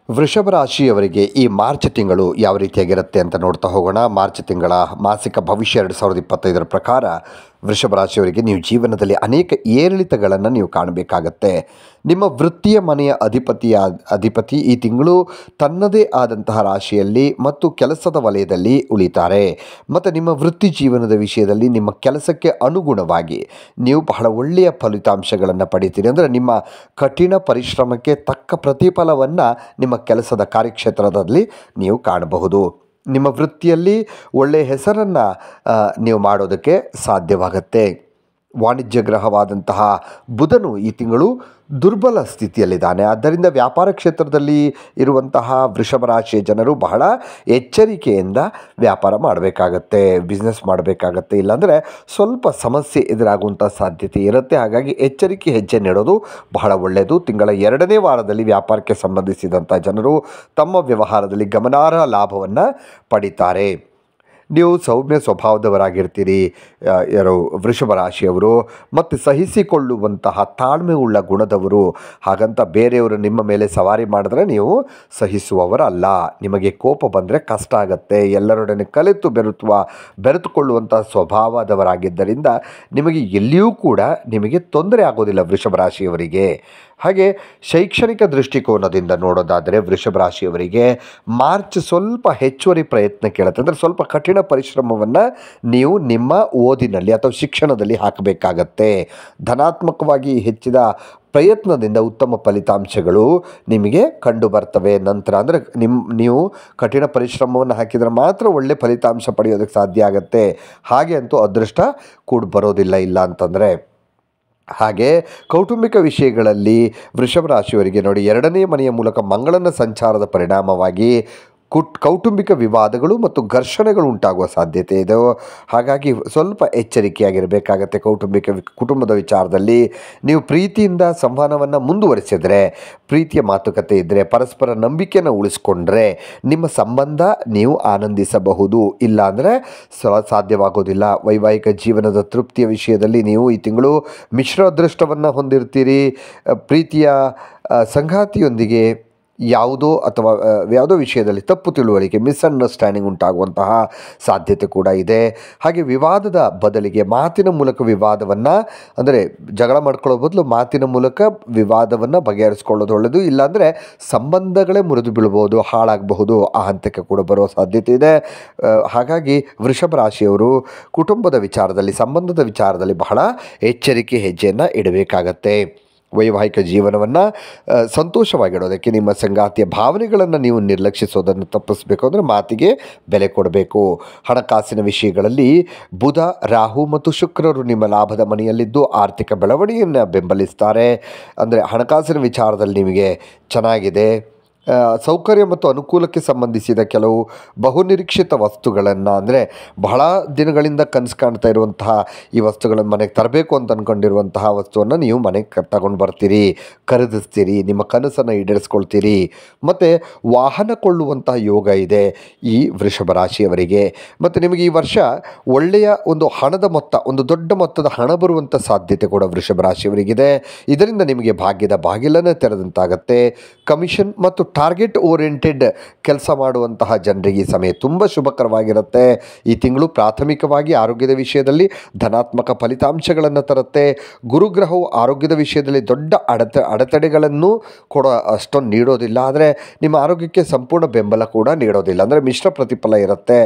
ವೃಷಭ ರಾಶಿಯವರಿಗೆ ಈ ಮಾರ್ಚ್ ತಿಂಗಳು ಯಾವ ರೀತಿಯಾಗಿರುತ್ತೆ ಅಂತ ನೋಡ್ತಾ ಹೋಗೋಣ. ಮಾರ್ಚ್ ತಿಂಗಳ ಮಾಸಿಕ ಭವಿಷ್ಯ 2025 ಪ್ರಕಾರ ವೃಷಭ ರಾಶಿಯವರಿಗೆ ನೀವು ಜೀವನದಲ್ಲಿ ಅನೇಕ ಏರಿಳಿತಗಳನ್ನು ನೀವು ಕಾಣಬೇಕಾಗತ್ತೆ. ನಿಮ್ಮ ವೃತ್ತಿಯ ಮನೆಯ ಅಧಿಪತಿ ಈ ತಿಂಗಳು ತನ್ನದೇ ಆದಂತಹ ರಾಶಿಯಲ್ಲಿ ಮತ್ತು ಕೆಲಸದ ವಲಯದಲ್ಲಿ ಉಳಿತಾರೆ. ಮತ್ತು ನಿಮ್ಮ ವೃತ್ತಿ ಜೀವನದ ವಿಷಯದಲ್ಲಿ ನಿಮ್ಮ ಕೆಲಸಕ್ಕೆ ಅನುಗುಣವಾಗಿ ನೀವು ಬಹಳ ಒಳ್ಳೆಯ ಫಲಿತಾಂಶಗಳನ್ನು ಪಡಿತೀರಿ. ಅಂದರೆ ನಿಮ್ಮ ಕಠಿಣ ಪರಿಶ್ರಮಕ್ಕೆ ತಕ್ಕ ಪ್ರತಿಫಲವನ್ನು ನಿಮ್ಮ ಕೆಲಸದ ಕಾರ್ಯಕ್ಷೇತ್ರದಲ್ಲಿ ನೀವು ಕಾಣಬಹುದು. ನಿಮ್ಮ ವೃತ್ತಿಯಲ್ಲಿ ಒಳ್ಳೆಯ ಹೆಸರನ್ನು ನೀವು ಮಾಡೋದಕ್ಕೆ ಸಾಧ್ಯವಾಗುತ್ತೆ. ವಾಣಿಜ್ಯ ಗ್ರಹವಾದಂತಹ ಬುಧನು ಈ ತಿಂಗಳು ದುರ್ಬಲ ಸ್ಥಿತಿಯಲ್ಲಿದ್ದಾನೆ. ಆದ್ದರಿಂದ ವ್ಯಾಪಾರ ಕ್ಷೇತ್ರದಲ್ಲಿ ಇರುವಂತಹ ವೃಷಭ ರಾಶಿಯ ಜನರು ಬಹಳ ಎಚ್ಚರಿಕೆಯಿಂದ ವ್ಯಾಪಾರ ಮಾಡಬೇಕಾಗತ್ತೆ, ಬಿಸ್ನೆಸ್ ಮಾಡಬೇಕಾಗತ್ತೆ. ಇಲ್ಲಾಂದರೆ ಸ್ವಲ್ಪ ಸಮಸ್ಯೆ ಎದುರಾಗುವಂಥ ಸಾಧ್ಯತೆ ಇರುತ್ತೆ. ಹಾಗಾಗಿ ಎಚ್ಚರಿಕೆ ಹೆಜ್ಜೆ ನೀಡೋದು ಬಹಳ ಒಳ್ಳೆಯದು. ತಿಂಗಳ 2ನೇ ವಾರದಲ್ಲಿ ವ್ಯಾಪಾರಕ್ಕೆ ಸಂಬಂಧಿಸಿದಂಥ ಜನರು ತಮ್ಮ ವ್ಯವಹಾರದಲ್ಲಿ ಗಮನಾರ್ಹ ಲಾಭವನ್ನು ಪಡಿತಾರೆ. ನೀವು ಸೌಮ್ಯ ಸ್ವಭಾವದವರಾಗಿರ್ತೀರಿ ಯಾರು ವೃಷಭ ರಾಶಿಯವರು, ಮತ್ತು ಸಹಿಸಿಕೊಳ್ಳುವಂತಹ ತಾಳ್ಮೆ ಉಳ್ಳ ಗುಣದವರು. ಹಾಗಂತ ಬೇರೆಯವರು ನಿಮ್ಮ ಮೇಲೆ ಸವಾರಿ ಮಾಡಿದ್ರೆ ನೀವು ಸಹಿಸುವವರಲ್ಲ. ನಿಮಗೆ ಕೋಪ ಬಂದರೆ ಕಷ್ಟ ಆಗುತ್ತೆ. ಎಲ್ಲರೊಡನೆ ಬೆರೆತುಕೊಳ್ಳುವಂಥ ಸ್ವಭಾವದವರಾಗಿದ್ದರಿಂದ ನಿಮಗೆ ಎಲ್ಲಿಯೂ ಕೂಡ ನಿಮಗೆ ತೊಂದರೆ ಆಗೋದಿಲ್ಲ ವೃಷಭ ರಾಶಿಯವರಿಗೆ. ಹಾಗೆ ಶೈಕ್ಷಣಿಕ ದೃಷ್ಟಿಕೋನದಿಂದ ನೋಡೋದಾದರೆ ವೃಷಭ ರಾಶಿಯವರಿಗೆ ಮಾರ್ಚ್ ಸ್ವಲ್ಪ ಹೆಚ್ಚುವರಿ ಪ್ರಯತ್ನ ಕೇಳುತ್ತೆ. ಅಂದರೆ ಸ್ವಲ್ಪ ಕಠಿಣ ಪರಿಶ್ರಮವನ್ನು ನೀವು ನಿಮ್ಮ ಓದಿನಲ್ಲಿ ಅಥವಾ ಶಿಕ್ಷಣದಲ್ಲಿ ಹಾಕಬೇಕಾಗತ್ತೆ. ಧನಾತ್ಮಕವಾಗಿ ಹೆಚ್ಚಿದ ಪ್ರಯತ್ನದಿಂದ ಉತ್ತಮ ಫಲಿತಾಂಶಗಳು ನಿಮಗೆ ಕಂಡು ಬರ್ತವೆ. ನಂತರ ಅಂದರೆ ನೀವು ಕಠಿಣ ಪರಿಶ್ರಮವನ್ನು ಹಾಕಿದರೆ ಮಾತ್ರ ಒಳ್ಳೆ ಫಲಿತಾಂಶ ಪಡೆಯೋದಕ್ಕೆ ಸಾಧ್ಯ ಆಗುತ್ತೆ. ಹಾಗೆ ಅಂತೂ ಅದೃಷ್ಟ ಕೂಡ ಬರೋದಿಲ್ಲ ಇಲ್ಲ ಅಂತಂದರೆ. ಹಾಗೆ ಕೌಟುಂಬಿಕ ವಿಷಯಗಳಲ್ಲಿ ವೃಷಭ ರಾಶಿಯವರಿಗೆ ನೋಡಿ, 2ನೇ ಮನೆಯ ಮೂಲಕ ಮಂಗಳನ ಸಂಚಾರದ ಪರಿಣಾಮವಾಗಿ ಕೌಟುಂಬಿಕ ವಿವಾದಗಳು ಮತ್ತು ಘರ್ಷಣೆಗಳು ಉಂಟಾಗುವ ಸಾಧ್ಯತೆ ಇದೆ. ಹಾಗಾಗಿ ಸ್ವಲ್ಪ ಎಚ್ಚರಿಕೆಯಾಗಿರಬೇಕಾಗತ್ತೆ. ಕುಟುಂಬದ ವಿಚಾರದಲ್ಲಿ ನೀವು ಪ್ರೀತಿಯಿಂದ ಸಂವಹನವನ್ನು ಮುಂದುವರಿಸಿದರೆ, ಪ್ರೀತಿಯ ಮಾತುಕತೆ ಇದ್ದರೆ, ಪರಸ್ಪರ ನಂಬಿಕೆಯನ್ನು ಉಳಿಸ್ಕೊಂಡ್ರೆ ನಿಮ್ಮ ಸಂಬಂಧ ನೀವು ಆನಂದಿಸಬಹುದು. ಇಲ್ಲಾಂದರೆ ಸಾಧ್ಯವಾಗೋದಿಲ್ಲ. ವೈವಾಹಿಕ ಜೀವನದ ತೃಪ್ತಿಯ ವಿಷಯದಲ್ಲಿ ನೀವು ಈ ತಿಂಗಳು ಮಿಶ್ರ ಅದೃಷ್ಟವನ್ನು ಹೊಂದಿರ್ತೀರಿ. ಪ್ರೀತಿಯ ಸಂಗಾತಿಯೊಂದಿಗೆ ಯಾವುದೋ ವಿಷಯದಲ್ಲಿ ತಪ್ಪು ತಿಳುವಳಿಕೆ, ಮಿಸ್ಅಂಡರ್ಸ್ಟ್ಯಾಂಡಿಂಗ್ ಉಂಟಾಗುವಂತಹ ಸಾಧ್ಯತೆ ಕೂಡ ಇದೆ. ಹಾಗೆ ವಿವಾದದ ಬದಲಿಗೆ ಮಾತಿನ ಮೂಲಕ ವಿವಾದವನ್ನು, ಅಂದರೆ ಜಗಳ ಮಾಡ್ಕೊಳ್ಳೋ ಬದಲು ಮಾತಿನ ಮೂಲಕ ವಿವಾದವನ್ನು ಬಗೆಹರಿಸ್ಕೊಳ್ಳೋದು ಒಳ್ಳೆಯದು. ಇಲ್ಲಾಂದರೆ ಸಂಬಂಧಗಳೇ ಮುರಿದು ಬೀಳ್ಬೋದು, ಹಾಳಾಗಬಹುದು. ಆ ಹಂತಕ್ಕೆ ಕೂಡ ಬರುವ ಸಾಧ್ಯತೆ ಇದೆ. ಹಾಗಾಗಿ ವೃಷಭ ರಾಶಿಯವರು ಕುಟುಂಬದ ವಿಚಾರದಲ್ಲಿ, ಸಂಬಂಧದ ವಿಚಾರದಲ್ಲಿ ಬಹಳ ಎಚ್ಚರಿಕೆ ಹೆಜ್ಜೆಯನ್ನು ಇಡಬೇಕಾಗತ್ತೆ. ವೈವಾಹಿಕ ಜೀವನವನ್ನು ಸಂತೋಷವಾಗಿಡೋದಕ್ಕೆ ನಿಮ್ಮ ಸಂಗಾತಿಯ ಭಾವನೆಗಳನ್ನು ನೀವು ನಿರ್ಲಕ್ಷಿಸೋದನ್ನು ತಪ್ಪಿಸಬೇಕು. ಅಂದರೆ ಮಾತಿಗೆ ಬೆಲೆ ಕೊಡಬೇಕು. ಹಣಕಾಸಿನ ವಿಷಯಗಳಲ್ಲಿ ಬುಧ, ರಾಹು ಮತ್ತು ಶುಕ್ರರು ನಿಮ್ಮ ಲಾಭದ ಮನೆಯಲ್ಲಿದ್ದು ಆರ್ಥಿಕ ಬೆಳವಣಿಗೆಯನ್ನು ಬೆಂಬಲಿಸ್ತಾರೆ. ಅಂದರೆ ಹಣಕಾಸಿನ ವಿಚಾರದಲ್ಲಿ ನಿಮಗೆ ಚೆನ್ನಾಗಿದೆ. ಸೌಕರ್ಯ ಮತ್ತು ಅನುಕೂಲಕ್ಕೆ ಸಂಬಂಧಿಸಿದ ಕೆಲವು ಬಹುನಿರೀಕ್ಷಿತ ವಸ್ತುಗಳನ್ನು, ಅಂದರೆ ಬಹಳ ದಿನಗಳಿಂದ ಕನಸು ಕಾಣ್ತಾ ಇರುವಂತಹ ಈ ವಸ್ತುಗಳನ್ನು ಮನೆಗೆ ತರಬೇಕು ಅಂತ ಅಂದ್ಕೊಂಡಿರುವಂತಹ ವಸ್ತುವನ್ನು ನೀವು ಮನೆಗೆ ತಗೊಂಡು ಬರ್ತೀರಿ, ಖರೀದಿಸ್ತೀರಿ, ನಿಮ್ಮ ಕನಸನ್ನು ಈಡೇರಿಸ್ಕೊಳ್ತೀರಿ. ಮತ್ತು ವಾಹನ ಕೊಳ್ಳುವಂತಹ ಯೋಗ ಇದೆ ಈ ವೃಷಭ ರಾಶಿಯವರಿಗೆ. ಮತ್ತು ನಿಮಗೆ ಈ ವರ್ಷ ಒಳ್ಳೆಯ ಒಂದು ಹಣದ ಮೊತ್ತ, ಒಂದು ದೊಡ್ಡ ಮೊತ್ತದ ಹಣ ಬರುವಂಥ ಸಾಧ್ಯತೆ ಕೂಡ ವೃಷಭ ರಾಶಿಯವರಿಗಿದೆ. ಇದರಿಂದ ನಿಮಗೆ ಭಾಗ್ಯದ ಬಾಗಿಲನ್ನು ತೆರೆದಂತಾಗತ್ತೆ. ಕಮಿಷನ್ ಮತ್ತು ಟಾರ್ಗೆಟ್ ಓರಿಯೆಂಟೆಡ್ ಕೆಲಸ ಮಾಡುವಂತಹ ಜನರಿಗೆ ಈ ಸಮಯ ತುಂಬ ಶುಭಕರವಾಗಿರುತ್ತೆ. ಈ ತಿಂಗಳು ಪ್ರಾಥಮಿಕವಾಗಿ ಆರೋಗ್ಯದ ವಿಷಯದಲ್ಲಿ ಧನಾತ್ಮಕ ಫಲಿತಾಂಶಗಳನ್ನು ತರುತ್ತೆ. ಗುರುಗ್ರಹವು ಆರೋಗ್ಯದ ವಿಷಯದಲ್ಲಿ ದೊಡ್ಡ ಅಡೆತಡೆಗಳನ್ನು ಅಷ್ಟೊಂದು ನೀಡೋದಿಲ್ಲ, ಆದರೆ ನಿಮ್ಮ ಆರೋಗ್ಯಕ್ಕೆ ಸಂಪೂರ್ಣ ಬೆಂಬಲ ಕೂಡ ನೀಡೋದಿಲ್ಲ. ಅಂದರೆ ಮಿಶ್ರ ಪ್ರತಿಫಲ ಇರುತ್ತೆ.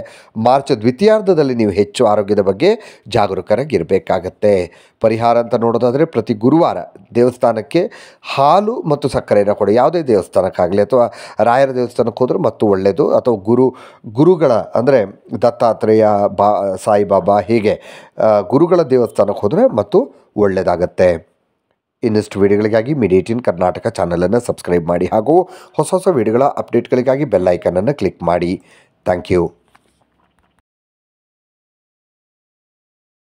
ಮಾರ್ಚ್ ದ್ವಿತೀಯಾರ್ಧದಲ್ಲಿ ನೀವು ಹೆಚ್ಚು ಆರೋಗ್ಯದ ಬಗ್ಗೆ ಜಾಗರೂಕರಾಗಿರಬೇಕಾಗತ್ತೆ. ಪರಿಹಾರ ಅಂತ ನೋಡೋದಾದರೆ ಪ್ರತಿ ಗುರುವಾರ ದೇವಸ್ಥಾನಕ್ಕೆ ಹಾಲು ಮತ್ತು ಸಕ್ಕರೆಯನ್ನು ಕೊಡಿ. ಯಾವುದೇ ದೇವಸ್ಥಾನಕ್ಕಾಗಲಿ ಅಥವಾ ರಾಯರ ದೇವಸ್ಥಾನಕ್ಕೆ ಹೋದರೆ ಮತ್ತು ಒಳ್ಳೆಯದು. ಅಥವಾ ಗುರುಗಳ, ಅಂದರೆ ದತ್ತಾತ್ರೇಯ, ಸಾಯಿಬಾಬಾ, ಹೀಗೆ ಗುರುಗಳ ದೇವಸ್ಥಾನಕ್ಕೆ ಹೋದರೆ ಮತ್ತು ಒಳ್ಳೆಯದಾಗತ್ತೆ. ಇನ್ನಷ್ಟು ವಿಡಿಯೋಗಳಿಗಾಗಿ ಮೀಡಿಯಾ18 ಕರ್ನಾಟಕ ಚಾನಲನ್ನು ಸಬ್ಸ್ಕ್ರೈಬ್ ಮಾಡಿ ಹಾಗೂ ಹೊಸ ವಿಡಿಯೋಗಳ ಅಪ್ಡೇಟ್ಗಳಿಗಾಗಿ ಬೆಲ್ ಐಕನನ್ನು ಕ್ಲಿಕ್ ಮಾಡಿ. Thank you.